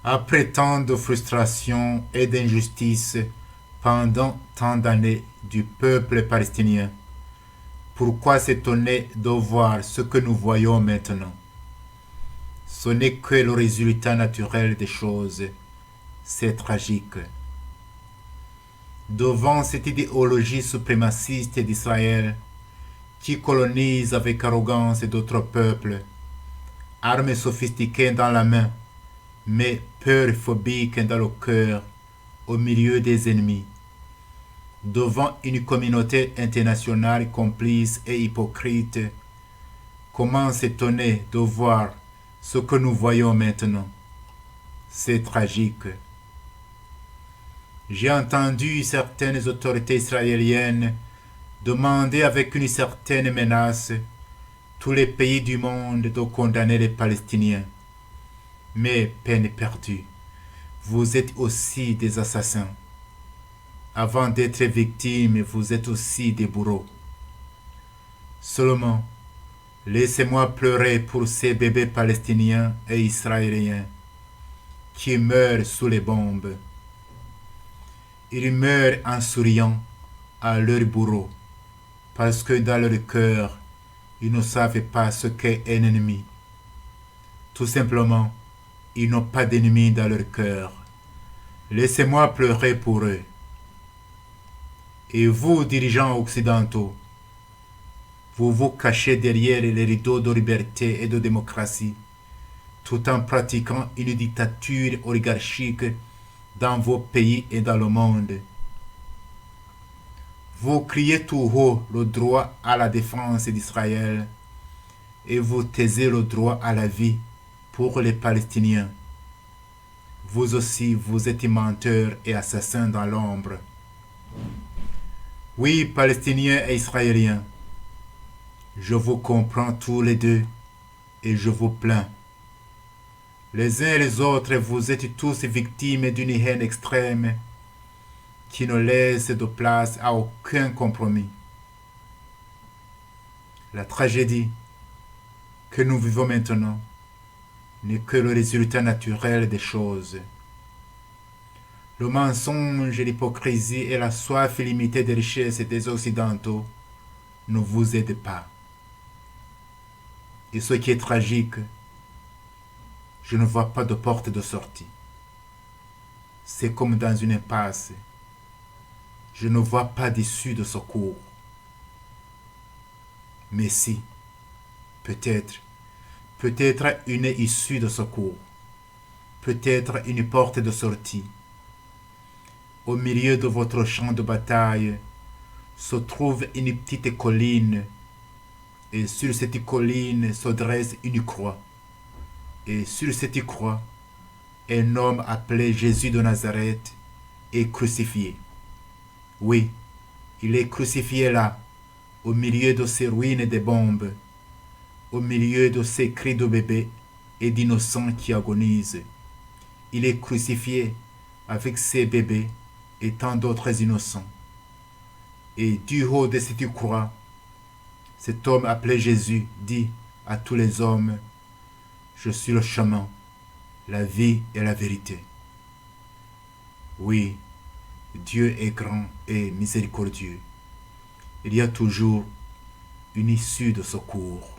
Après tant de frustrations et d'injustices pendant tant d'années du peuple palestinien, pourquoi s'étonner de voir ce que nous voyons maintenant? Ce n'est que le résultat naturel des choses. C'est tragique. Devant cette idéologie suprémaciste d'Israël, qui colonise avec arrogance d'autres peuples, armes sophistiquées dans la main, mais peur phobique dans le cœur, au milieu des ennemis, devant une communauté internationale complice et hypocrite, comment s'étonner de voir ce que nous voyons maintenant? C'est tragique. J'ai entendu certaines autorités israéliennes demander avec une certaine menace tous les pays du monde de condamner les Palestiniens. Mais peine perdue, vous êtes aussi des assassins. Avant d'être victimes, vous êtes aussi des bourreaux. Seulement, laissez-moi pleurer pour ces bébés palestiniens et israéliens qui meurent sous les bombes. Ils meurent en souriant à leurs bourreaux parce que dans leur cœur, ils ne savent pas ce qu'est un ennemi. Tout simplement, ils n'ont pas d'ennemi dans leur cœur. Laissez-moi pleurer pour eux. Et vous, dirigeants occidentaux, vous vous cachez derrière les rideaux de liberté et de démocratie, tout en pratiquant une dictature oligarchique dans vos pays et dans le monde. Vous criez tout haut le droit à la défense d'Israël et vous taisez le droit à la vie pour les Palestiniens. Vous aussi, vous êtes menteurs et assassins dans l'ombre. Oui, Palestiniens et Israéliens, je vous comprends tous les deux et je vous plains. Les uns et les autres, vous êtes tous victimes d'une haine extrême qui ne laisse de place à aucun compromis. La tragédie que nous vivons maintenant n'est que le résultat naturel des choses. Le mensonge, l'hypocrisie et la soif illimitée des richesses des Occidentaux ne vous aident pas. Et ce qui est tragique, je ne vois pas de porte de sortie. C'est comme dans une impasse. Je ne vois pas d'issue de secours. Mais si, peut-être une issue de secours, peut-être une porte de sortie. Au milieu de votre champ de bataille se trouve une petite colline, et sur cette colline se dresse une croix. Et sur cette croix, un homme appelé Jésus de Nazareth est crucifié. Oui, il est crucifié là, au milieu de ces ruines de bombes, au milieu de ces cris de bébés et d'innocents qui agonisent. Il est crucifié avec ses bébés et tant d'autres innocents. Et du haut de cette croix, cet homme appelé Jésus dit à tous les hommes, je suis le chemin, la vie et la vérité. Oui, Dieu est grand et miséricordieux. Il y a toujours une issue de secours.